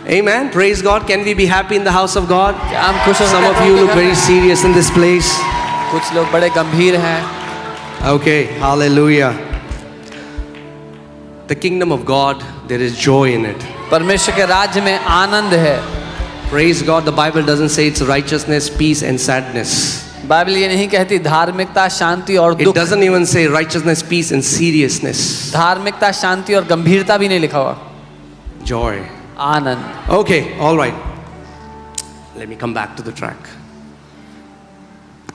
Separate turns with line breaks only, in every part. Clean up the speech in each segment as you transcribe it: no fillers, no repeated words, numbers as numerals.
Amen. Praise God. Can we be happy in the house of God?
हम खुश हो
Some of you look very serious in this place.
कुछ लोग बड़े गंभीर हैं.
Okay. Hallelujah. The kingdom of God, there is joy in it.
परमेश्वर के राज्य में आनंद है.
Praise God. The Bible doesn't say it's righteousness, peace and sadness.
Bible ये नहीं कहती धार्मिकता, शांति और
It
दुख.
doesn't even say righteousness, peace and seriousness.
धार्मिकता, शांति और गंभीरता भी नहीं लिखा हुआ.
Joy.
Anand.
Okay, all right. Let me come back to the track.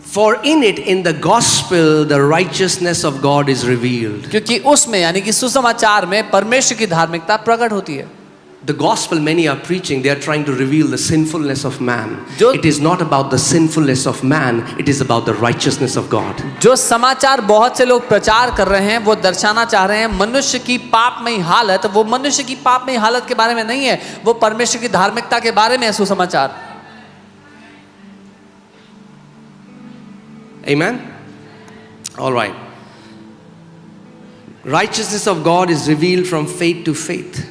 For in it, in the gospel, the righteousness of God is revealed.
क्योंकि उसमें यानी कि सुसमाचार में परमेश्वर की धार्मिकता प्रकट होती है.
The gospel many are preaching, they are trying to reveal the sinfulness of man. It is not about the sinfulness of man, it is about the righteousness of God.
जो समाचार बहुत से लोग प्रचार कर रहे हैं वो दर्शाना चाह रहे हैं मनुष्य की पापमयी हालत. वो मनुष्य की पापमयी हालत के बारे में नहीं है, वो परमेश्वर की धार्मिकता के बारे में है सुसमाचार.
Amen? All right. Righteousness of God is revealed from faith to faith.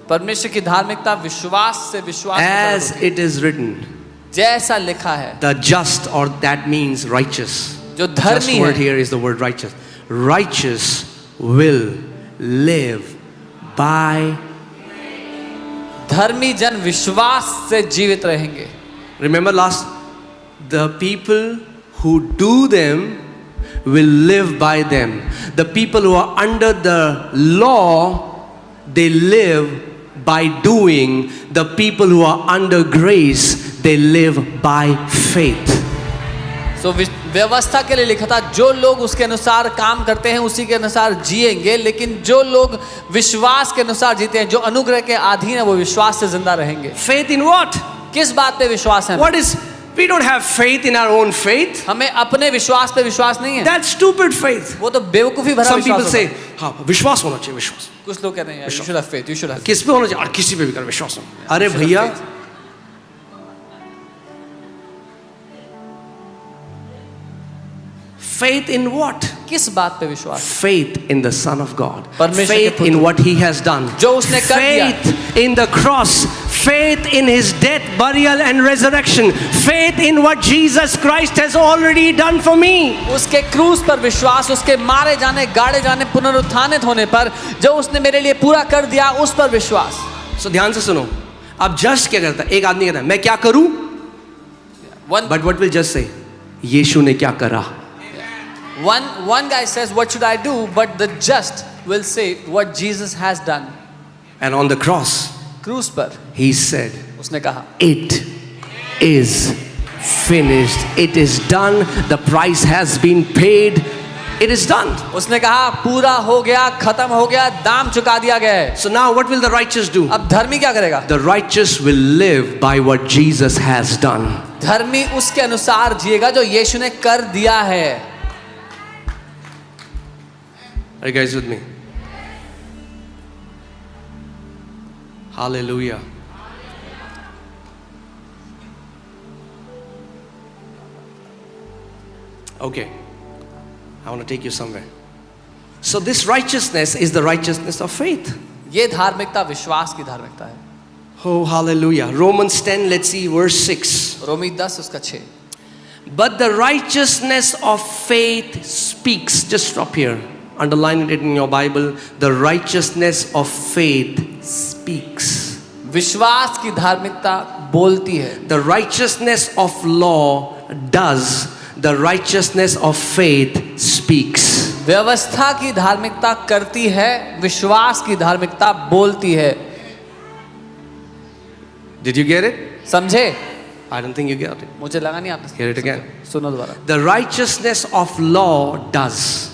परमेश्वर की धार्मिकता विश्वास से विश्वास में
As
प्रकट होती है.
it is written,
जैसा लिखा है.
the just, or that means righteous.
जो
Just
धर्मी
word
है.
here is the word righteous. Righteous will live by.
धर्मी जन विश्वास से जीवित रहेंगे.
Remember the people who do them will live by them. The people who are under the law, they live by doing. The people who are under grace, they live by faith.
So व्यवस्था के लिए लिखा था जो लोग उसके अनुसार काम करते हैं उसी के अनुसार जिएंगे, लेकिन जो लोग विश्वास के अनुसार जीते हैं, जो अनुग्रह के अधीन है, वो विश्वास से जिंदा रहेंगे.
Faith in what?
किस बात पे विश्वास है?
What is? We don't have faith in our own faith.
हमें अपने विश्वास पे विश्वास नहीं है.
That's stupid faith.
वो तो बेवकूफी भरा
Some
विश्वास
people say,
होता है.
हाँ विश्वास होना चाहिए, विश्वास.
कुछ लोग कहते हैं you should have faith, you should have faith.
किस पे होना चाहिए? और किसी पे भी कर विश्वास हो. अरे भैया, faith in what?
किस बात पे विश्वास?
Faith in the Son of God.
परमेश्वर के
Faith in what He has done.
जो उसने कर दिया.
Faith in the cross. Faith in His death, burial and resurrection. Faith in what Jesus Christ has already done for me.
उसके क्रूस पर विश्वास, उसके मारे जाने, गाड़े जाने, पुनरुत्थानित होने पर जो उसने मेरे लिए पूरा कर दिया, उस पर विश्वास.
So ध्यान से सुनो. अब जस्ट क्या करता है? एक आदमी कहता है मैं क्या करूं? But what will just say? यीशु ने क्या करा?
One guy says, what should I do? But the just will say what Jesus has done.
And on the cross,
क्रूस पर
He said,
उसने कहा,
it is finished. It is done. The price has been paid. It is done.
उसने कहा पूरा हो गया, खत्म हो गया, दाम चुका दिया गया है.
So now what will the righteous do?
अब धर्मी क्या करेगा?
The righteous will live by what Jesus has done.
धर्मी उसके अनुसार जिएगा जो यीशु ने कर दिया है.
Are you guys with me? Hallelujah. Okay. I want to take you somewhere. So this righteousness is the righteousness of faith.
ये धार्मिकता विश्वास की धार्मिकता है.
Oh, hallelujah. Romans 10, let's see verse 6.
रोमी 10 उसका 6.
But the righteousness of faith speaks. Just stop here. Underline it in your Bible. The righteousness of faith speaks.
विश्वास की धार्मिकता बोलती है.
The righteousness of law does. The righteousness of faith speaks.
व्यवस्था की धार्मिकता करती है, विश्वास की धार्मिकता बोलती है.
Did you get it?
समझे?
I don't think you got it.
मुझे लगा नहीं आपने.
Hear it again.
सुनो दोबारा.
The righteousness of law does.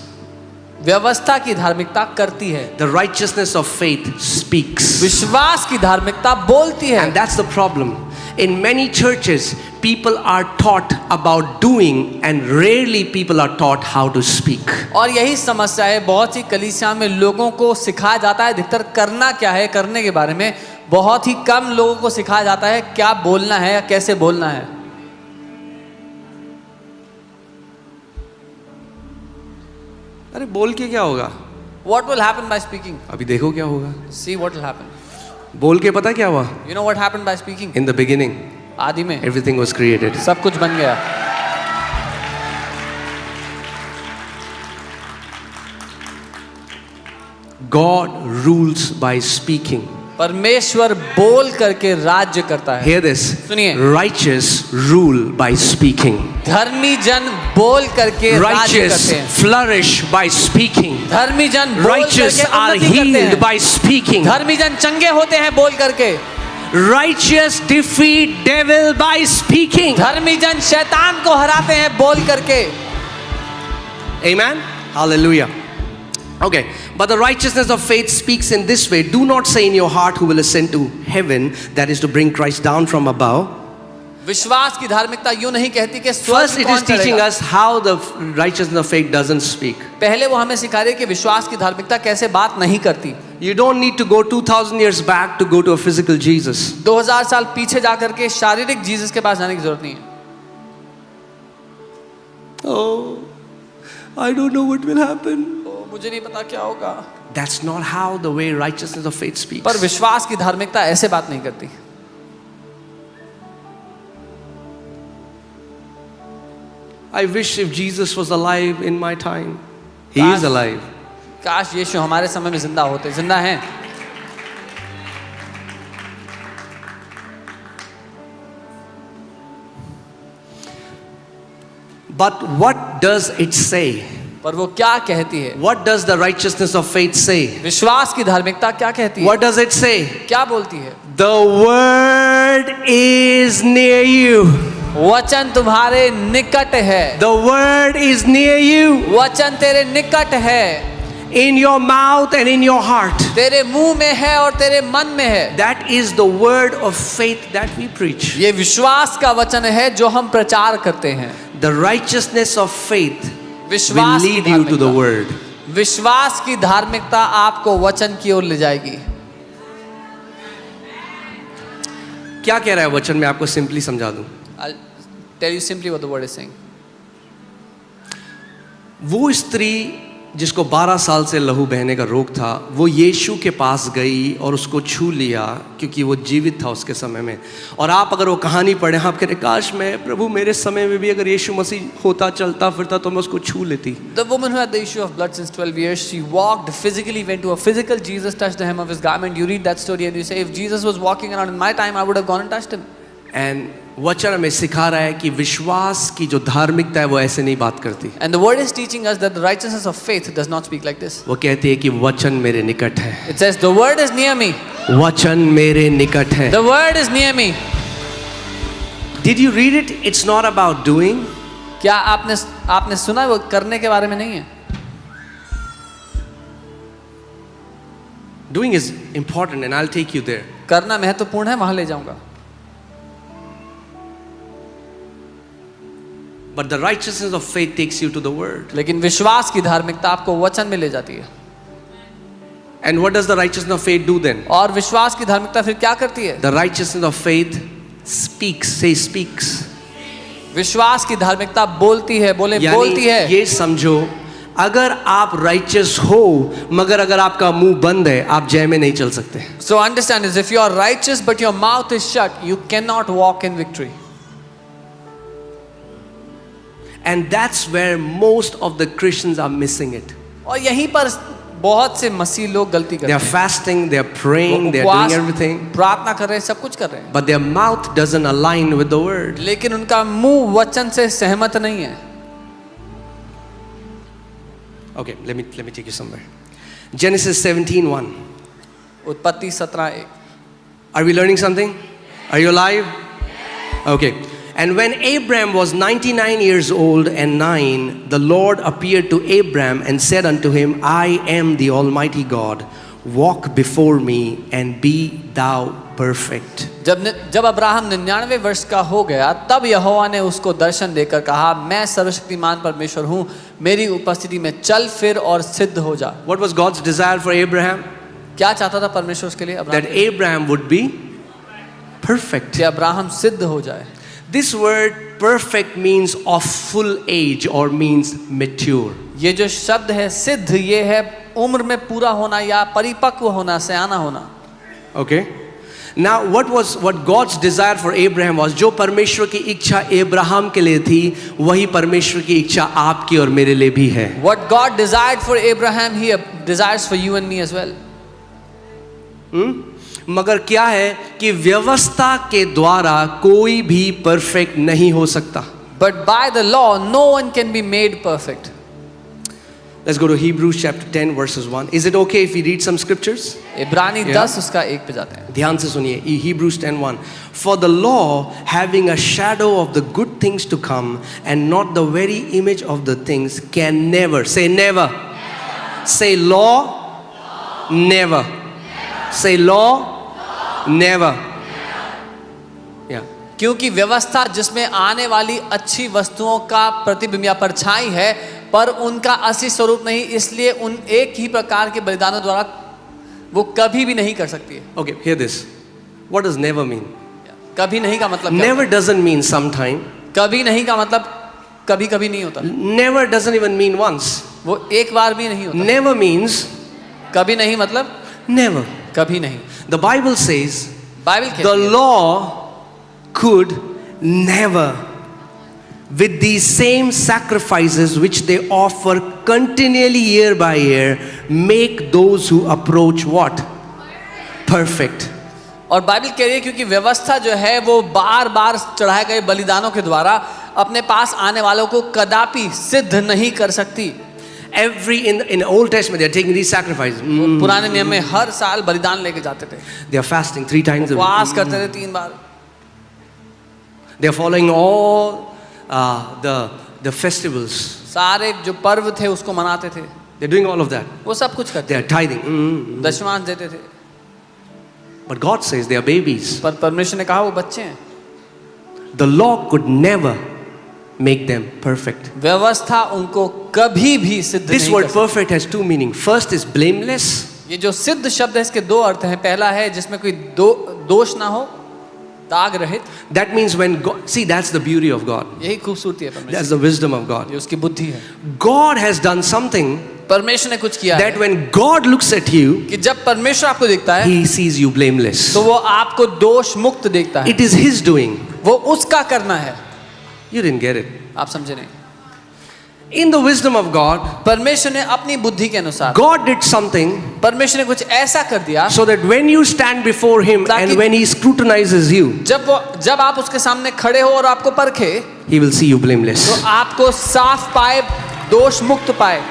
व्यवस्था की धार्मिकता करती है.
The righteousness of faith speaks.
विश्वास की धार्मिकता बोलती है.
And that's the problem. In many churches, people are taught about doing and rarely people are taught how to speak.
और यही समस्या है. बहुत सी कलीसिया में लोगों को सिखाया जाता है अधिकतर करना क्या है, करने के बारे में. बहुत ही कम लोगों को सिखाया जाता है क्या बोलना है या कैसे बोलना है.
अरे बोल के क्या होगा?
What will happen by speaking?
अभी देखो क्या होगा.
See what will happen.
बोल के पता क्या हुआ?
You know what happened by speaking?
In the beginning,
आदि में
everything was created.
सब कुछ बन गया.
God rules by speaking.
परमेश्वर बोल करके राज्य करता है.
Hear this.
सुनिए.
Righteous rule by speaking.
धर्मी जन बोल करके राज्य
Righteous
करते हैं.
flourish by speaking.
धर्मी जन बोल
Righteous
करके
are
उन्नति करते
healed
हैं.
by speaking.
धर्मी जन चंगे होते हैं बोल करके.
Righteous defeat devil by speaking.
धर्मी जन शैतान को हराते हैं बोल करके.
Amen. Hallelujah. Okay, but the righteousness of faith speaks in this way. Do not say in your heart who will ascend to heaven, that is to bring Christ down from above.
विश्वास की धार्मिकता यूं नहीं कहती कि स्वर्ग
First, it
कौन
is teaching
चढ़ेगा.
us how the righteousness of faith doesn't speak.
पहले वो हमें सिखा रही है कि विश्वास की धार्मिकता कैसे बात नहीं करती.
You don't need to go 2000 years back to go to a physical Jesus.
2000 साल पीछे जाकर के शारीरिक जीसस के पास जाने की जरूरत नहीं है.
Oh, I don't know what will happen.
मुझे नहीं पता क्या होगा.
That's not how the way righteousness of faith speaks.
पर विश्वास की धार्मिकता ऐसे बात नहीं करती.
I wish if Jesus was alive in my time. He is alive.
काश यीशु हमारे समय में जिंदा होते. जिंदा हैं.
But what does it say?
पर वो क्या कहती है?
What does the righteousness of faith say?
विश्वास की धार्मिकता क्या कहती है?
What does it say?
क्या बोलती है?
The word is near you.
वचन तुम्हारे निकट है.
The word is near you.
वचन तेरे निकट है.
In your mouth and in your heart.
तेरे मुंह में है और तेरे मन में है.
That is the word of faith that we preach.
ये विश्वास का वचन है जो हम प्रचार करते हैं.
The righteousness of faith will
विश्वास की
lead you to the
धार्मिकता.
word.
विश्वास की धार्मिकता आपको वचन की ओर ले जाएगी.
क्या कह रहा है वचन में? आपको सिंपली समझा दूं.
I'll tell you simply what the word is saying.
वो स्त्री जिसको 12 साल से लहू बहने का रोग था, वो यीशु के पास गई और उसको छू लिया क्योंकि वो जीवित था उसके समय में. और आप अगर वो कहानी पढ़ें, आप कहते काश मैं प्रभु मेरे समय में भी अगर यीशु मसीह होता चलता फिरता तो मैं उसको छू लेती.
The woman who had the issue of blood since 12 years, she walked physically, went to a physical Jesus, touched the hem of his garment. You read that story and you say, if Jesus was walking around in my time, I would have gone and touched him.
And वचन हमें सिखा रहा है कि विश्वास की जो धार्मिकता है वो ऐसे नहीं बात करती.
And the word is teaching us that the righteousness of faith does not speak like this.
वो कहती है कि वचन मेरे निकट है.
It says, the word is near me.
वचन मेरे निकट है.
The word is near me.
Did you read it? It's not about doing.
क्या आपने सुना? वो करने के बारे में नहीं है.
Doing is important and I'll take you there.
करना महत्वपूर्ण है, वहां ले जाऊंगा.
But the righteousness of faith takes you to the word.
लेकिन विश्वास की धार्मिकता आपको वचन में ले जाती है.
And what does the righteousness of faith do then?
और विश्वास की धार्मिकता फिर क्या करती है?
The righteousness of faith speaks. Say speaks.
विश्वास की धार्मिकता बोलती है. बोले बोलती है.
ये समझो, अगर आप righteous हो मगर अगर आपका मुंह बंद है, आप जय में नहीं चल सकते.
So understand this, if you are righteous but your mouth is shut, you cannot walk in victory.
And that's where most of the Christians are missing it.
और यहीं पर बहुत से मसीह लोग गलती करते
They
हैं.
are fasting, they are praying, they are
उपवास,
doing everything,
प्रार्थना कर रहे हैं, सब कुछ कर रहे हैं,
but their mouth doesn't align with the word.
लेकिन उनका मुंह वचन से सहमत नहीं है.
Okay, let me take you somewhere. Genesis 17:1.
उत्पत्ति 17:1.
Are we learning something? Are you alive? Okay. And when Abraham was 99 years old and 9, the Lord appeared to Abraham and said unto him, I am the Almighty God. Walk before me and be thou perfect.
जब Abraham 99 वर्ष का हो गया, तब यहोवा ने उसको दर्शन देकर कहा, मैं सर्वशक्तिमान परमेश्वर हूँ, मेरी उपस्थिति में चल फिर और सिद्ध हो जा.
What was God's desire for Abraham?
क्या चाहता था परमेश्वर उसके लिए?
That Abraham would be perfect.
कि अब्राहम सिद्ध हो जाए.
This word perfect means of full age or means mature.
ये जो शब्द है सिद्ध, ये है उम्र में पूरा होना या परिपक्व होना, सयाना होना.
Okay? Now what God's desire for Abraham was, जो परमेश्वर की इच्छा अब्राहम के लिए थी, वही परमेश्वर की इच्छा आपकी और मेरे लिए भी है.
What God desired for Abraham, He desires for you and me as well.
मगर क्या है कि व्यवस्था के द्वारा कोई भी परफेक्ट नहीं हो सकता.
But by the law, no one can be made perfect.
Let's go to Hebrews chapter 10 verses 1. Is it okay if we read some scriptures?
इब्रानी
Yeah.
10 उसका 1 पे जाते हैं.
ध्यान से सुनिए. Hebrews 10:1. For the law, having a shadow of the good things to come and not the very image of the things, can never, say never. Say law, never. Say law, never. Yeah.
क्योंकि व्यवस्था जिसमें आने वाली अच्छी वस्तुओं का प्रतिबिंब या परछाई है, पर उनका असली स्वरूप नहीं, इसलिए उन एक ही प्रकार के बलिदानों द्वारा वो कभी भी नहीं कर सकती है.
Okay, hear this. What does never mean?
कभी नहीं का मतलब क्या
Never doesn't mean sometime.
होता? कभी नहीं का मतलब कभी कभी नहीं होता.
Never doesn't even mean once.
वो एक बार भी नहीं होता.
Never means
कभी नहीं मतलब
never.
कभी नहीं.
The Bible says
Bible
the
कहती है
law could never, with these same sacrifices which they offer continually year by year, make those who approach what? Perfect.
और बाइबल कह रही है क्योंकि व्यवस्था जो है वो बार बार चढ़ाए गए बलिदानों के द्वारा अपने पास आने वालों को कदापि सिद्ध नहीं कर सकती.
In Old Testament they are taking these sacrifices.
पुराने नियम में हर साल बलिदान लेके जाते थे.
They are fasting 3 times a
उपवास
week.
करते थे 3 बार.
They are following all the festivals.
सारे जो पर्व थे उसको मनाते थे.
They are doing all of that.
वो सब कुछ करते
They are tithing.
थे. दशमांश देते थे.
But God says they are babies.
पर परमेश्वर ने कहा वो बच्चे हैं.
The law could never make them perfect.
व्यवस्था उनको कभी भी सिद्ध
This
नहीं
word
कर सकती.
perfect has 2 meanings. First is blameless.
ये जो सिद्ध शब्द है इसके 2 अर्थ हैं. पहला है जिसमें कोई दोष ना हो, दाग रहित.
That means when God, see, that's the beauty of God.
यही खूबसूरती है परमेश्वर.
That's the wisdom of God.
ये उसकी बुद्धि है.
God has done something
परमेश्वर ने कुछ किया
that
है
when God looks at you,
कि जब परमेश्वर आपको देखता है
He sees you blameless.
तो वो आपको दोष मुक्त देखता है.
It is His doing.
वो उसका करना है.
You didn't get it.
आप समझे नहीं.
In the wisdom of God,
परमेश्वर ने अपनी बुद्धि के अनुसार
God did something
परमेश्वर ने कुछ ऐसा कर दिया
so that when you stand before Him and when He scrutinizes you,
जब आप उसके सामने खड़े हो और आपको परखे
He will see you blameless.
तो आपको साफ पाए, दोष मुक्त पाए.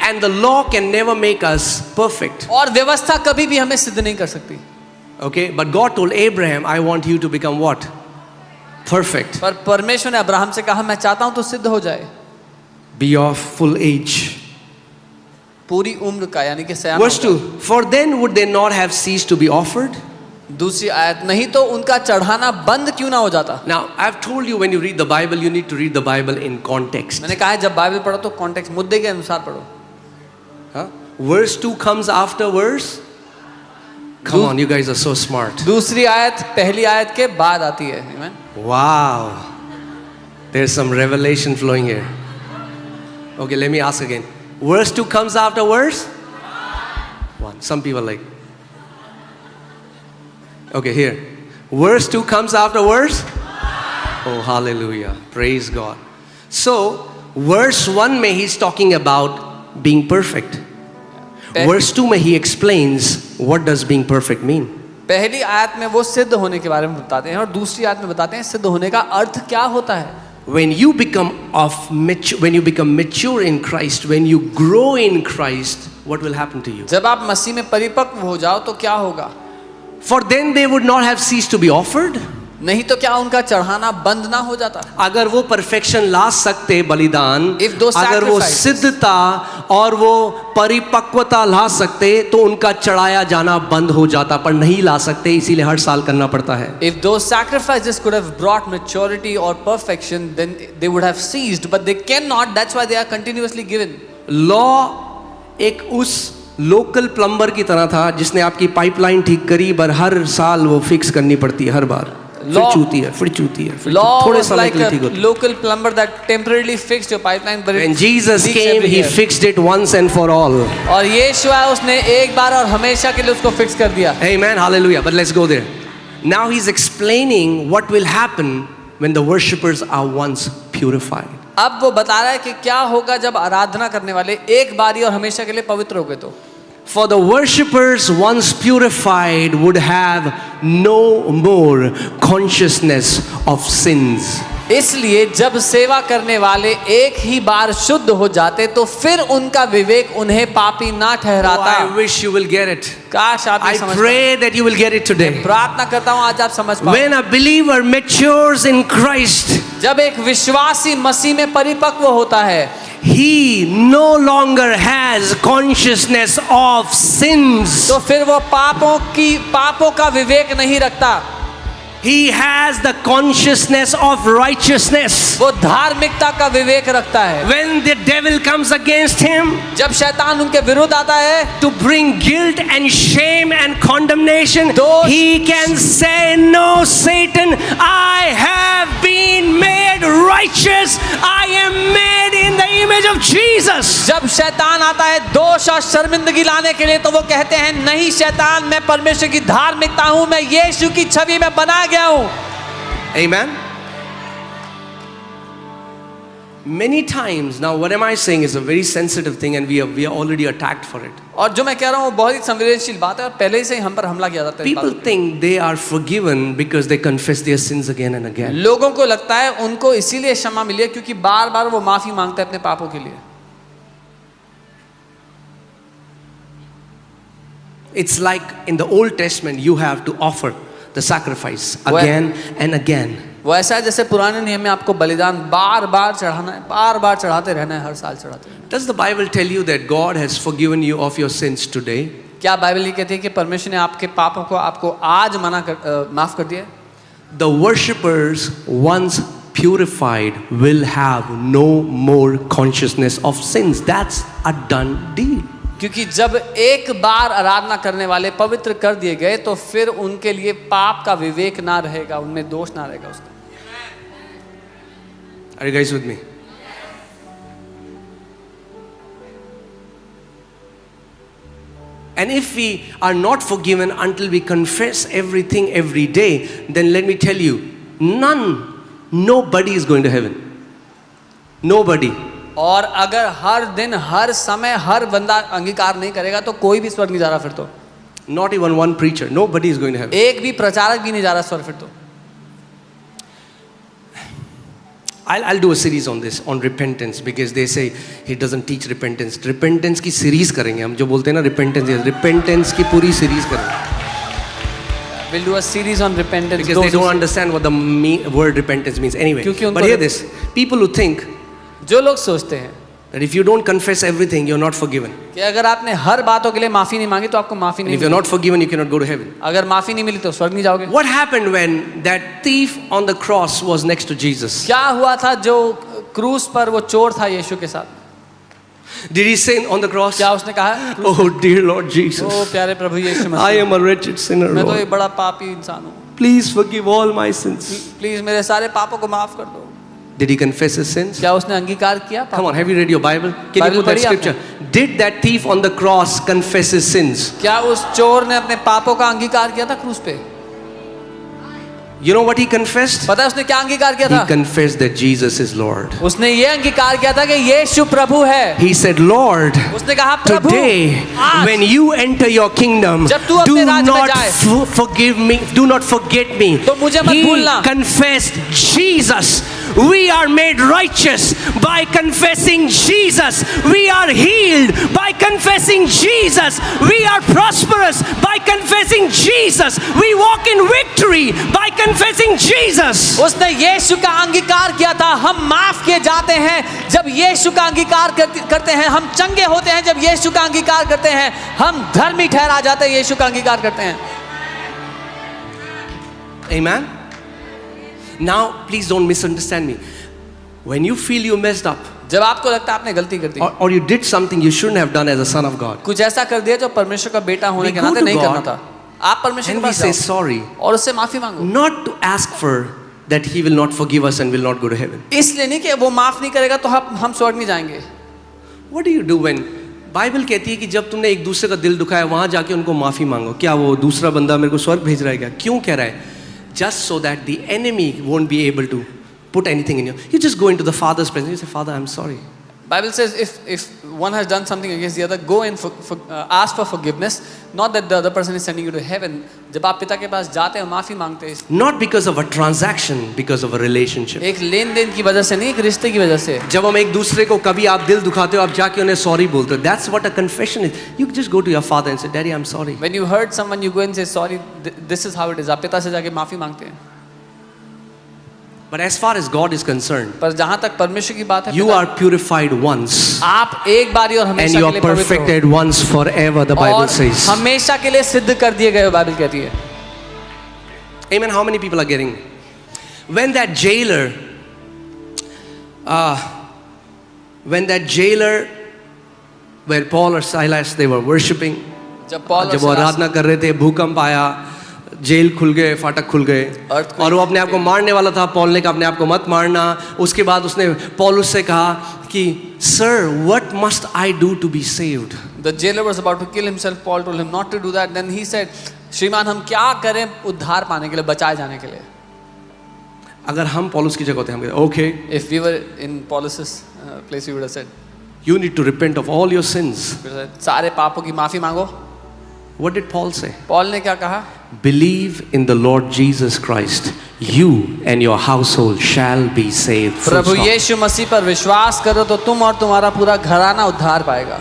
And the law can never make us perfect.
और व्यवस्था कभी भी हमें सिद्ध नहीं कर सकती.
Okay, but God told Abraham, I want you to become what? Perfect.
पर परमेश्वर ने अब्राहम से कहा मैं चाहता हूं तो सिद्ध हो जाए.
Be of full age.
पूरी उम्र का यानी कि सयाना
Verse
हो
2.
जाए.
For then would they not have ceased to be offered?
दूसरी आयत, नहीं तो उनका चढ़ाना बंद क्यों ना हो जाता.
Now, I've told you when you read the Bible, you need to read the Bible in context.
मैंने कहा है जब बाइबल पढ़ो तो कॉन्टेक्स्ट मुद्दे के अनुसार पढ़ो.
Huh? Verse 2 comes after verse. Come on, you guys are so smart.
दूसरी आयत पहली आयत के बाद आती है. Amen?
Wow. There's some revelation flowing here. Okay, let me ask again. Verse 2 comes after verse 1. Some people are like. Okay, here. Verse 2 comes after verse. Oh, hallelujah. Praise God. So, verse 1 mein he's talking about being perfect. Verse 2 mein he explains what does being perfect mean.
पहली आयत में वो सिद्ध होने के बारे में बताते हैं और दूसरी आयत में बताते हैं सिद्ध होने का अर्थ क्या होता है.
When you become mature in Christ, when you grow in Christ, what will happen to you?
जब आप मसीह में परिपक्व हो जाओ तो क्या होगा.
For then they would not have ceased to be offered.
नहीं तो क्या उनका चढ़ाना बंद ना हो जाता.
अगर वो परफेक्शन ला सकते बलिदान,
If those
अगर वो
sacrifices-
सिद्धता और वो परिपक्वता ला सकते तो उनका चढ़ाया जाना बंद हो जाता, पर नहीं ला सकते इसीलिए हर साल करना पड़ता है.
If those sacrifices could have brought maturity or perfection, then they would have ceased, but they cannot. That's why they are continuously given.
Law एक उस लोकल प्लम्बर की तरह था जिसने आपकी पाइपलाइन ठीक करी, पर हर साल वो फिक्स करनी पड़ती है हर बार. फिर चूती है, फिर चूती है, फिर
Law
थोड़े
was
समय
like
के लिए ठीक
a
होती है.
local plumber that temporarily fixed your pipeline, but
When
it
Jesus
leaks
came,
every
he
year.
fixed it once and for all.
और यीशु आया, उसने एक बार और हमेशा के लिए उसको फिक्स कर दिया.
Amen, hallelujah. But let's go there. Now he's explaining what will happen when the worshippers are once purified.
अब वो बता रहा है कि क्या होगा जब आराधना करने वाले एक बारी और हमेशा के लिए पवित्र हो गए तो.
For the worshippers once purified would have no more consciousness of sins.
इसलिए जब सेवा करने वाले एक ही बार शुद्ध हो जाते तो फिर उनका विवेक उन्हें पापी ना
Oh,
ठहराता.
I wish you will get it.
काश आप
I
ये समझ पाए.
pray that you will get it today.
प्रार्थना करता हूँ आज आप समझ पाओ.
When a believer matures in Christ,
जब एक विश्वासी मसीह में परिपक्व होता है,
he no longer has consciousness of sins.
तो फिर वो पापों का विवेक नहीं रखता.
He has the consciousness of righteousness.
वो धार्मिकता का विवेक रखता है.
When the devil comes against him
जब शैतान उनके विरुद्ध आता है
to bring guilt and shame and condemnation,
दोष-
he can say, "No, Satan, I have been made righteous. I am made in the image of Jesus."
जब शैतान आता है दोष और शर्मिंदगी लाने के लिए, तो वो कहते हैं, नहीं शैतान, मैं परमेश्वर की धार्मिकता हूं, मैं यीशु की छवि में बनाया गया हूं.
Amen. Many times, now what am I saying is a very sensitive thing and we are already attacked for it.
और जो मैं कह रहा हूं वो बहुत ही संवेदनशील बात है और पहले ही से ही हम पर हमला किया जाता है. इस
People
बात पे.
think they are forgiven because they confess their sins again and again.
लोगों को लगता है उनको इसीलिए क्षमा मिली है क्योंकि बार बार वो माफी मांगते हैं अपने पापों के लिए.
It's like in the Old Testament, you have to offer the sacrifice again and again.
वो ऐसा है जैसे पुराने नियम में आपको बलिदान बार बार चढ़ाना है, बार बार चढ़ाते रहना है, हर साल चढ़ाते रहना है.
Does the Bible tell you that God has forgiven you of your sins today?
क्या बाइबल ये कहती है कि परमेश्वर ने आपके पापों को आपको आज माफ कर दिया है?
The worshippers once purified will have no more consciousness of sins. That's a done deal.
क्योंकि जब एक बार आराधना करने वाले पवित्र कर दिए गए तो फिर उनके लिए पाप का विवेक ना रहेगा, उनमें दोष ना रहेगा उसका.
Are you guys with me? And if we are not forgiven until we confess everything every day, then let me tell you, nobody is going to heaven. Nobody.
और अगर हर दिन हर समय हर बंदा अंगीकार नहीं करेगा तो कोई भी स्वर्ग नहीं जा रहा फिर तो.
Not even one preacher. Nobody is going to heaven.
एक भी प्रचारक भी नहीं जा रहा स्वर्ग फिर तो.
I'll do a series on this, on repentance, because they say he doesn't teach repentance. Repentance की series करेंगे हम, जो बोलते हैं ना repentance की पूरी series करेंगे.
We'll do a series on repentance.
Because they don't understand what the word repentance means anyway.
क्योंकि उनको
But hear this, people who think
जो लोग सोचते हैं
that if you don't confess everything, you're not forgiven.
कि अगर आपने हर बातों के लिए माफी नहीं मांगी तो आपको माफी
And
नहीं
if you're
milli.
not forgiven, you cannot go to heaven.
अगर माफी नहीं मिली तो स्वर्ग नहीं जाओगे.
What happened when that thief on the cross was next to Jesus?
क्या हुआ था जो क्रूस पर वो चोर था यीशु के साथ?
Did he say on the cross,
क्या उसने कहा?
"Oh dear Lord
ओ
Jesus,
प्यारे प्रभु यीशु
I
Masih,
am a wretched sinner,
मैं तो
Lord.
एक बड़ा पापी इंसान हूँ,
Please forgive all my sins."
Please मेरे सारे पापों को माफ कर दो.
Did he confess his sins?
क्या उसने अंगीकार किया?
Come on, have you read your Bible? Can
Bible
you put that
पढ़ी आपने?
scripture? Did that thief on the cross confess his sins?
क्या उस चोर ने अपने पापों का अंगीकार किया था क्रूस पे?
You know what he confessed?
पता है उसने क्या अंगीकार किया
He
था?
confessed that Jesus is Lord.
उसने ये अंगीकार किया था कि यीशु प्रभु है.
He said, "Lord,
उसने कहा प्रभु
today
आज
when you enter your kingdom,
जब तू
do
अपने राज में
not
जाए,
forgive me, do not forget me."
तो मुझे मत
He
भूलना.
confessed Jesus. We are made righteous by confessing Jesus. We are healed by confessing Jesus. We are prosperous by confessing Jesus. We walk in victory by confessing Jesus.
उसने यीशु का अंगीकार किया था. हम माफ किए जाते हैं जब यीशु का अंगीकार करते हैं. हम चंगे होते हैं जब यीशु का अंगीकार करते हैं. हम धर्मी ठहरा जाते हैं यीशु का अंगीकार करते हैं.
Amen. Now, please don't misunderstand me. When you feel you messed up,
जब आपको लगता है आपने गलती कर दी,
or you did something you shouldn't have done as a son of God,
कुछ ऐसा कर दिया जो परमेश्वर का बेटा होने
we
के
go
नाते
to
नहीं करना
God
था, आप परमेश्वर के
and we
पास
say
जाओ
sorry,
और उससे माफी मांगो।
not to ask for that he will not forgive us and will not go to heaven.
इसलिए नहीं कि वो माफ नहीं करेगा तो हम स्वर्ग नहीं जाएंगे।
What do you do when Bible कहती है कि जब तुमने एक दूसरे का दिल दुखाया वहां जाके उनको माफी मांगो? क्या वो दूसरा बंदा मेरे को स्वर्ग भेज रहा है क्या? क्यों कह रहा है? Just so that the enemy won't be able to put anything in you. You just go into the Father's presence. You say, Father, I'm sorry.
Bible says if one has done something against the other, go and ask for forgiveness. Not that the other person is sending you to heaven. जब आप पिता के पास जाते हैं माफी मांगते हैं,
Not because of a transaction, because of a relationship.
एक लेन देन की वजह से नहीं, एक रिश्ते की वजह से।
जब हम एक दूसरे को कभी आप दिल दुखाते हो आप जाके उन्हें सॉरी बोलते हो. That's what a confession is. You just go to your father and say, Daddy, I'm sorry.
When you hurt someone, you go and say sorry. This is how it is. आप पिता से जाके माफी मांगते हैं।
But as far as God is concerned,
पर जहाँ तक परमेश्वर की बात है,
you are purified once
आप एक बारी और
and
हमेशा
you
के
are
लिए पवित्र हो।
perfected once forever, the Bible
और
says.
हमेशा के लिए सिद्ध कर दिए गए, बाइबल कहती है।
Amen. How many people are getting me? When that jailer, where Paul or Silas, they were worshiping,
जब पौल
जब वो आराधना कर रहे थे, भूकंप आया, जेल खुल गए, फाटक खुल गए,
Earthquake
और वो अपने आप को मारने वाला था. पॉल ने कहा अपने आप को मत मारना. उसके बाद उसने पौलुस से कहा कि sir, what must I do to be saved?
The jailer was about to kill himself. Paul told him not to do that. Then he said, श्रीमान हम क्या करें उद्धार पाने के लिए, बचाए जाने के लिए?
अगर हम पौलुस की जगह होते हम कहते okay,
If we were in Paulus's place, we would have said,
you need to repent of all your sins.
सारे पापों की माफी मांगो.
What did Paul say?
Paul ने क्या कहा?
Believe in the Lord Jesus Christ, you and your household shall be saved. Full
Prabhu
stop.
यीशु मसीह पर विश्वास करो तो तुम और तुम्हारा पूरा घराना उद्धार पाएगा.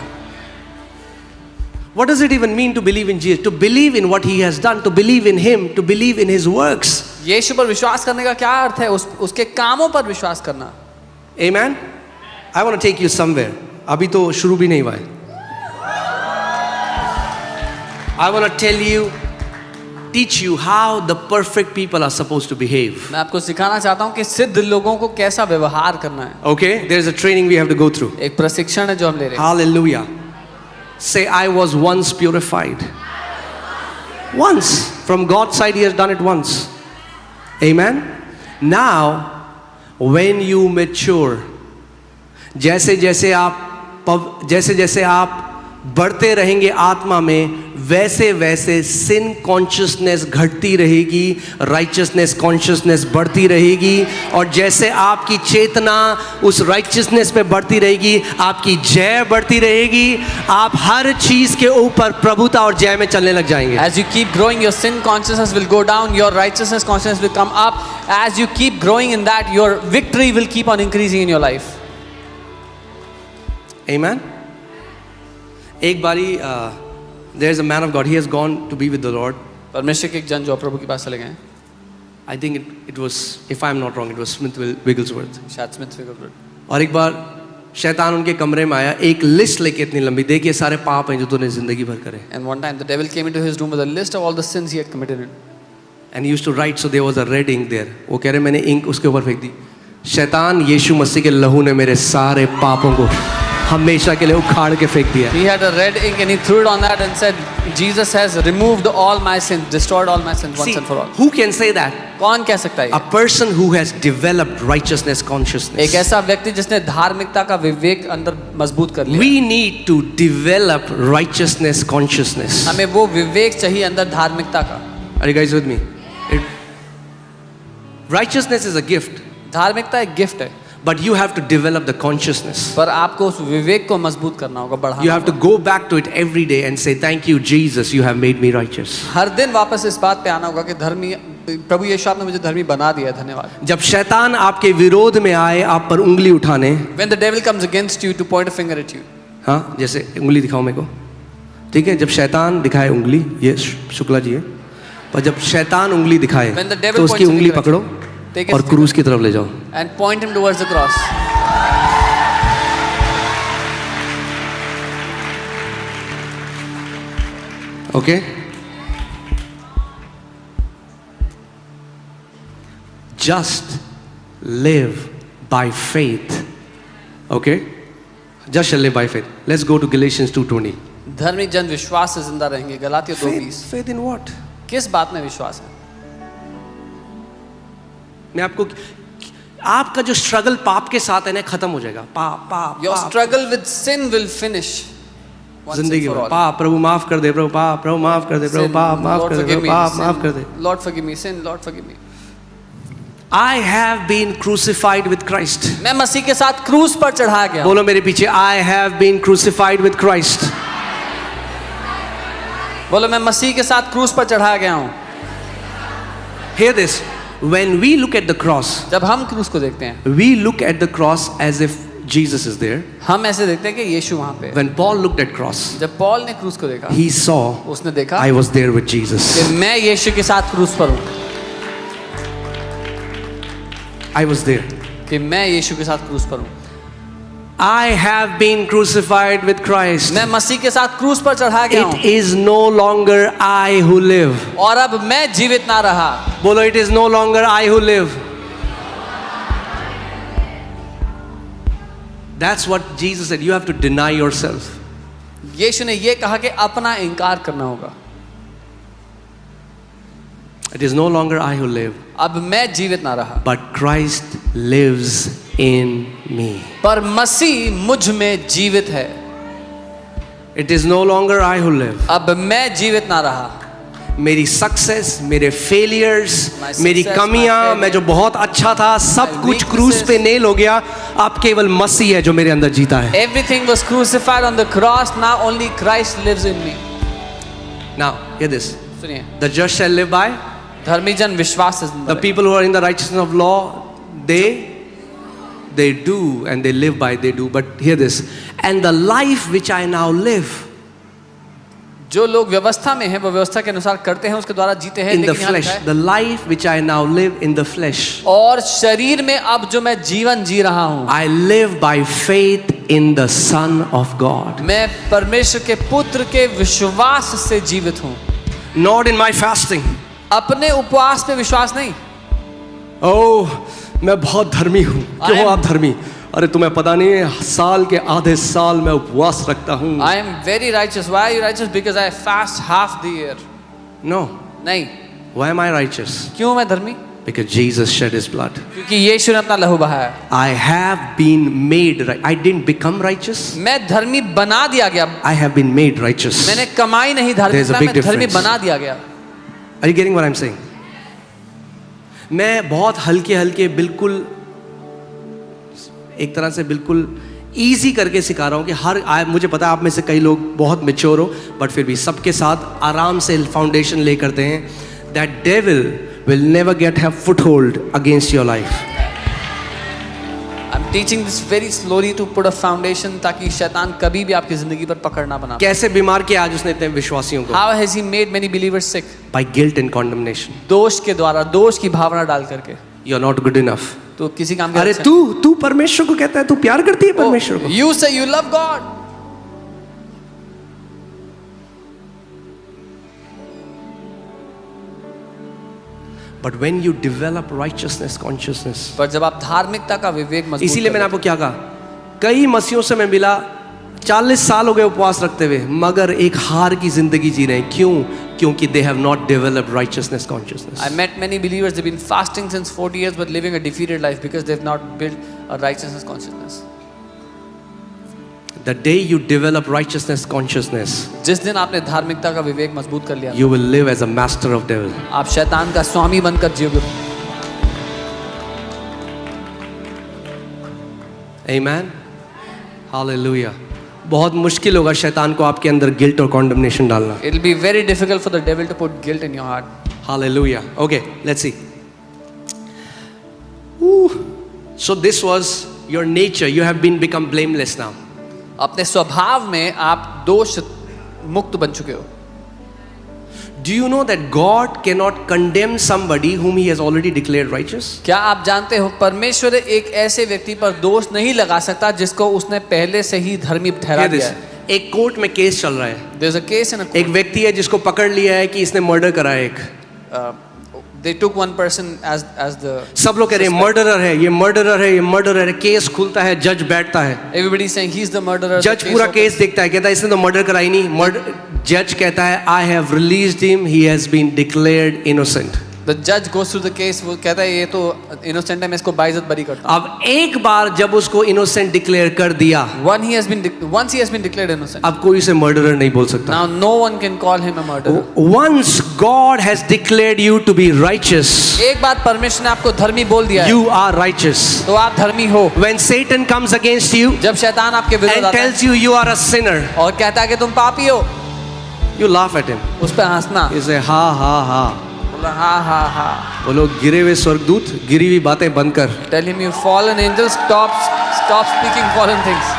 What does it even mean to believe in Jesus? To believe in what he has done, to believe in him, to believe in his works.
यीशु पर विश्वास करने का क्या अर्थ है? उसके कामों पर विश्वास करना.
Amen. I want to take you somewhere. अभी तो शुरू भी नहीं हुआ है. I want to tell you, teach you how the perfect people are supposed to behave.
मैं आपको सिखाना चाहता हूँ कि सिद्ध लोगों को कैसा व्यवहार करना है.
Okay, there is a training we have to go through.
एक प्रशिक्षण है जो हम ले रहे हैं.
Hallelujah. Say, I was once purified. Once. From God's side, he has done it once. Amen. Now, when you mature, जैसे जैसे आप बढ़ते रहेंगे आत्मा में, वैसे वैसे सिन कॉन्शियसनेस घटती रहेगी, राइचियसनेस कॉन्शियसनेस बढ़ती रहेगी, और जैसे आपकी चेतना उस राइचियसनेस पे बढ़ती रहेगी, आपकी जय बढ़ती रहेगी, आप हर चीज के ऊपर प्रभुता और जय में चलने लग जाएंगे.
As you keep growing, your sin consciousness will go down, your righteousness consciousness will come up. As you keep growing in that, your victory will keep on increasing in your life.
Amen. एक बारी there is a man of God, he has gone to be with the Lord.
परमेश्वर के एक जन जो प्रभु के पास चले गए.
I think it was, if I am not wrong, it was Smith Wigglesworth.
शायद स्मिथ विगलवर्थ.
और एक बार शैतान उनके कमरे में आया, एक लिस्ट लेके इतनी लंबी, देखिए सारे पाप हैं जो तूने जिंदगी भर करे.
And one time the devil came into his room with a list of all the sins he had committed.
And he used to write, so there was a red ink there. वो कह रहे मैंने ink उसके ऊपर फेंक दी. शैतान यीशु मसीह के लहू ने मेरे सारे पापों को हमेशा के लिए उखाड़ के फेंक दिया.
He had a red ink and he threw it on that and said, Jesus has removed all my sins, destroyed all my sins once
See,
and for all.
who can say that?
कौन कह सकता है?
A person who has developed righteousness consciousness.
एक ऐसा व्यक्ति जिसने धार्मिकता का विवेक अंदर मजबूत कर लिया.
We need to develop righteousness consciousness.
हमें वो विवेक चाहिए अंदर धार्मिकता का.
Are you guys with me? Righteousness is a gift.
धार्मिकता एक गिफ्ट है.
But you have to develop the consciousness.
पर आपको उस विवेक को मजबूत करना होगा, बढ़ाना
You have to
होगा.
go back to it every day and say, thank you, Jesus, you have made me righteous.
हर दिन वापस इस बात पे आना होगा कि धर्मी प्रभु यीशु आपने मुझे धर्मी बना दिया है, धन्यवाद.
जब शैतान आपके विरोध में आए, आप पर उंगली उठाने,
When the devil comes against you to point a finger at you.
हाँ, जैसे उंगली दिखाओ मेरे को, ठीक है? जब शैतान दिखाए उंगली, ये शुक्ला जी है, पर जब शैतान उंगली दिखाए,
When the devil
तो उसकी
points a
उंगली
finger at
पकड़ो
Take his
और क्रूस की तरफ ले जाओ.
and point him towards the cross.
Okay? Just live by faith. Okay? Just shall live by faith. Let's go to Galatians 2:20.
धर्मी जन विश्वास से जिंदा रहेंगे। गलातियों 2:20।
Faith in what?
किस बात में विश्वास है?
मैं आपको, आपका जो स्ट्रगल पाप के साथ है ना, खत्म हो जाएगा। पाप पाप
Your
पाप।
struggle with sin will finish once and
जिंदगी
for
में
all.
पाप, प्रभु माफ कर दे, प्रभु पाप, प्रभु माफ कर दे, प्रभु
Sin,
पाप माफ
Lord
कर दे,
forgive
प्रभु
me.
पाप
Sin,
माफ कर दे।
Lord forgive me. Sin, Lord forgive me.
I have been crucified with Christ.
मैं मसीह के साथ क्रूस पर चढ़ाया गया हूं।
बोलो मेरे पीछे, I have been crucified with Christ.
बोलो मैं मसीह के साथ क्रूस पर चढ़ाया गया हूं।
Hear this. When we look at the cross,
जब हम क्रूस को देखते हैं,
we look at the cross as if Jesus is there.
हम ऐसे देखते हैं कि यीशु वहां पे है।
When Paul looked at cross,
जब पॉल ने क्रूस को देखा,
he saw
उसने देखा
I was there with Jesus.
कि मैं यीशु के साथ क्रूस पर हूं,
I was there.
कि मैं यीशु के साथ क्रूस पर हूं।
I have been crucified with Christ.
मैं मसीह के साथ क्रूस पर चढ़ाया गया
It
हूं
is no longer I who live.
और अब मैं जीवित ना रहा।
बोलो, it is no longer I who live. That's what Jesus said. You have to deny yourself.
यीशु ने ये कहा कि अपना इनकार करना होगा।
It is no longer I who live,
अब मैं जीवित ना रहा,
but Christ lives in me.
पर मसीह मुझ में जीवित है।
It is no longer I who live.
अब मैं जीवित ना रहा।
मेरी सक्सेस, मेरे फेलियर्स,
My
मेरी
success,
कमियां,
my failure,
मैं जो बहुत अच्छा था, सब
my
कुछ क्रूस
weaknesses.
पे नेल हो गया। अब केवल मसीह है जो मेरे अंदर जीता है।
Everything was crucified on the cross. Now only Christ lives in me.
Now, hear this.
सुनिए,
The just shall live by.
धर्मी जन विश्वास से जिंदा
The
रहे।
people who are in the righteousness of law, they do and they live by, they do. But hear this. And the life which I now live
जो लोग व्यवस्था में हैं वो व्यवस्था के अनुसार करते हैं, उसके द्वारा जीते हैं।
in the
लेकिन यहाँ
flesh,
लिखा है,
the life which I now live in the flesh,
और शरीर में अब जो मैं जीवन जी रहा हूँ,
I live by faith in the Son of God.
मैं परमेश्वर के पुत्र के विश्वास से जीवित हूँ।
Not in my fasting.
अपने उपवास पे विश्वास नहीं।
Oh, मैं बहुत धर्मी हूँ। क्यों
I am-
आप धर्मी? अरे तुम्हें पता नहीं है, साल के आधे साल मैं उपवास रखता हूँ।
I am very righteous. Why are you righteous? Because I fast half the year.
No.
नहीं।
Why am I righteous?
क्यों मैं धर्मी?
Because Jesus shed his blood.
क्योंकि यीशु ने अपना लहू बहाया।
I have been made right. I didn't become righteous.
मैं धर्मी बना दिया गया।
I have been made righteous.
मैंने कमाई नहीं
There's a
धार्मिकता,
big
मैं धर्मी
difference.
बना दिया गया।
Are you getting what I'm saying? मैं बहुत हल्के हल्के बिल्कुल एक तरह से बिल्कुल इजी करके सिखा रहा हूँ कि मुझे पता है आप में से कई लोग बहुत मेच्योर हो, बट फिर भी सबके साथ आराम से फाउंडेशन ले करते हैं। That devil will never get have foothold against your life.
I'm teaching this very slowly to put a foundation ताकि शैतान कभी भी आपकी जिंदगी पर पकड़ ना बना।
कैसे बीमार किया आज उसने इतने विश्वासियों को?
How has he made many believers sick?
By guilt and condemnation.
दोष के द्वारा, दोष की भावना डाल करके।
You are not good enough.
तो किसी काम के
अरे तू परमेश्वर को कहता है, तू प्यार करती है परमेश्वर को।
You say you love God.
But when you develop righteousness consciousness,
पर जब आप धार्मिकता का विवेक मजबूत
इसीलिए मैंने
करते
आपको क्या कहा, कई मसीहों से मैं मिला, 40 साल हो गए उपवास रखते हुए, मगर एक हार की जिंदगी जी रहे हैं। क्यों? क्योंकि they have not developed righteousness consciousness.
I met many believers, they've been fasting since 40 years but living a defeated life because they've not built a righteousness consciousness.
The day you develop righteousness consciousness,
जिस दिन आपने धार्मिकता का विवेक मजबूत कर लिया,
you will live as a master of devil.
आप शैतान का स्वामी बनकर जियोगे।
Amen. Hallelujah. बहुत मुश्किल होगा शैतान को आपके अंदर गिल्ट और कॉन्डमनेशन डालना।
It'll be very difficult for the devil to put guilt in your heart.
Hallelujah. Okay, let's see. Ooh. So this was your nature. You have become blameless now.
अपने स्वभाव में आप दोष मुक्त बन चुके हो।
Do you know that God cannot condemn somebody whom He has already declared righteous?
क्या आप जानते हो परमेश्वर एक ऐसे व्यक्ति पर दोष नहीं लगा सकता जिसको उसने पहले से ही धर्मी ठहरा
Hear
दिया
this.
है।
एक कोर्ट में केस चल रहा है।
There's a case in a
एक व्यक्ति है जिसको पकड़ लिया है कि इसने मर्डर करा है एक।
They took one person as the
सब लोग कह रहे हैं मर्डरर है, ये मर्डरर है, ये मर्डरर है। केस खुलता है, जज बैठता है,
everybody is saying he's the murderer.
जज पूरा केस देखता है, कहता है इसने तो मर्डर कराई नहीं। जज कहता है I have released him, he has been declared innocent.
The judge goes through the case. वो कहता है ये तो innocent है, मैं इसको बाइज्जत बरी करता हूँ.
अब एक बार जब उसको इनोसेंट डिक्लेयर कर दिया,
once he has been declared innocent,
अब कोई उसे मर्डरर नहीं बोल सकता।
now no one can call him a murderer.
Once God has declared you to be righteous,
एक बार परमेश्वर ने आपको धर्मी बोल दिया है,
you are righteous.
तो आप धर्मी हो.
When Satan comes against you
जब शैतान आपके विरुद्ध
and
आता है
tells you you are a sinner,
और कहता है कि तुम पापी हो,
you laugh at him.
उस पर हंसना.
You say ha ha ha.
हाँ हाँ हाँ.
बोलो गिरे हुए स्वर्गदूत, गिरी हुई बातें बंद कर।
Tell him you fallen angel, stop speaking fallen things.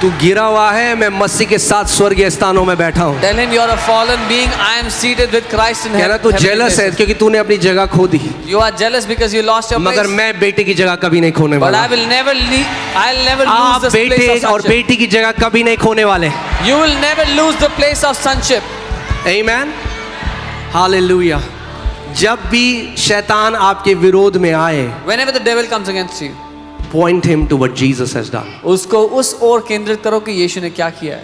तू गिरा हुआ है, मैं मसीह के साथ स्वर्गीय स्थानों में बैठा हूँ।
Tell him you are a fallen being. I am seated with Christ in
कहना
heaven.
तू जेलस है क्योंकि तूने अपनी जगह खो दी,
You are jealous because you lost your place.
मगर मैं बेटे की जगह कभी नहीं खोने
But
वाला।
I'll never lose
आप
the place
बेटे
of
और
sonship.
बेटी की जगह कभी नहीं खोने वाले।
You will never lose the place of sonship.
Amen. Hallelujah. जब भी शैतान आपके विरोध में आए,
Whenever the devil comes against you,
point him to what Jesus has done.
उसको उस ओर केंद्रित करो कि यीशु ने क्या किया है.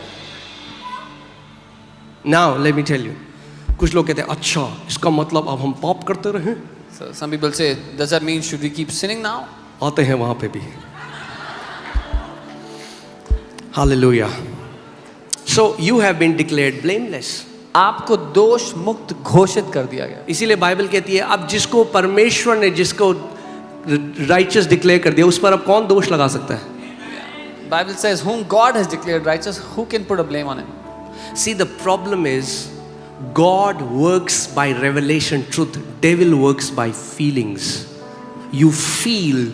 Now let me tell you. कुछ लोग कहते हैं अच्छा इसका मतलब अब हम पाप करते रहें।
So some people say, does that mean should we keep sinning now?
आते हैं वहां पे भी। Hallelujah. So you have been declared blameless.
आपको दोष मुक्त घोषित कर दिया गया.
इसीलिए बाइबल कहती है अब जिसको परमेश्वर ने जिसको राइचियस डिक्लेयर कर दिया उस पर अब कौन दोष लगा सकता है?
Bible says, whom God has declared righteous, who can put a blame on him?
See, the problem is God works by revelation truth, devil works by feelings. You feel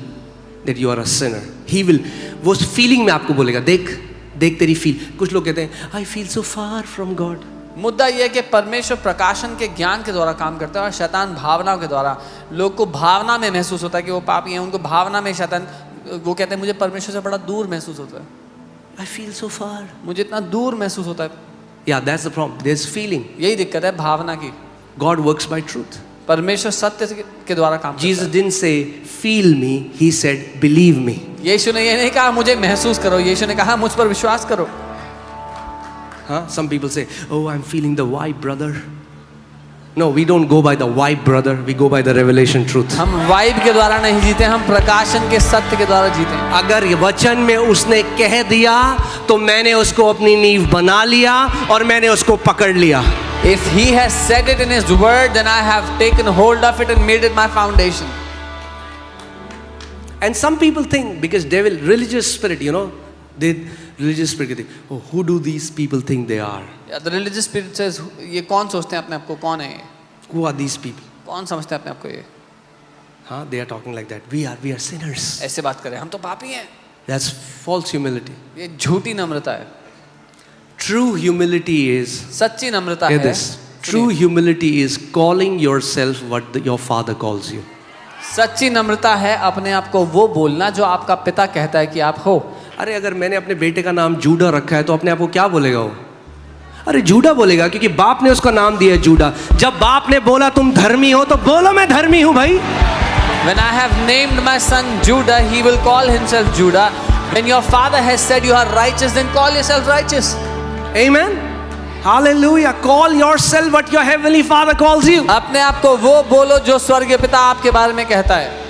that you are a sinner. He will वो feeling में आपको बोलेगा देख देख तेरी feel. कुछ लोग कहते हैं I feel so far from God.
मुद्दा यह है कि परमेश्वर प्रकाशन के ज्ञान के द्वारा काम करता है और शैतान भावनाओं के द्वारा। लोग को भावना में महसूस होता है कि वो पापी हैं, उनको भावना में शैतान वो कहते हैं मुझे परमेश्वर से बड़ा दूर महसूस होता है.
I feel so far.
मुझे इतना दूर महसूस होता है.
Yeah, that's the problem. There's feeling.
यही दिक्कत है भावना की.
God works by truth.
परमेश्वर सत्य के द्वारा काम करता है.
Jesus didn't say feel me, he said believe me.
यीशु ने ये नहीं कहा मुझे महसूस करो, यीशु ने कहा मुझ पर विश्वास करो.
Huh? Some people say, oh, I'm feeling the vibe, brother. No, we don't go by the vibe, brother. We go by the revelation truth.
हम वाइब के द्वारा नहीं जीते, हम प्रकाशन के सत्य के द्वारा जीते हैं.
अगर ये वचन में उसने कह दिया तो मैंने उसको अपनी नींव बना लिया और मैंने उसको पकड़ लिया.
If he has said it in his word, then I have taken hold of it and made it my foundation.
And some people think because devil, religious spirit, you know, religious spirit think, oh, who do these people think they are?
Yeah, the religious spirit says, ये कौन सोचते हैं अपने आप को, कौन है ये?
Who are these people?
कौन समझते हैं अपने आप को ये?
Huh? They are talking like that. We are sinners.
ऐसे बात करें, हम तो पापी हैं.
That's false humility.
ये झूठी नम्रता है.
True humility is,
सच्ची नम्रता
hear
है.
this. True humility is calling yourself what your father calls you.
सच्ची नम्रता है अपने आप को वो बोलना जो आपका पिता कहता है कि आप हो.
अरे अगर मैंने अपने बेटे का नाम जूडा रखा है तो अपने आप को क्या बोलेगा वो? अरे जूडा बोलेगा क्योंकि बाप ने उसका नाम दिया जूडा. जब बाप ने बोला तुम धर्मी हो तो बोलो मैं धर्मी हूं भाई.
When I have named my son Judah, he will call himself Judah. When your father has said you are righteous, then call yourself righteous.
Amen. Hallelujah. Call yourself what your heavenly Father calls you.
अपने आप को वो बोलो जो स्वर्गीय पिता आपके बारे में कहता है.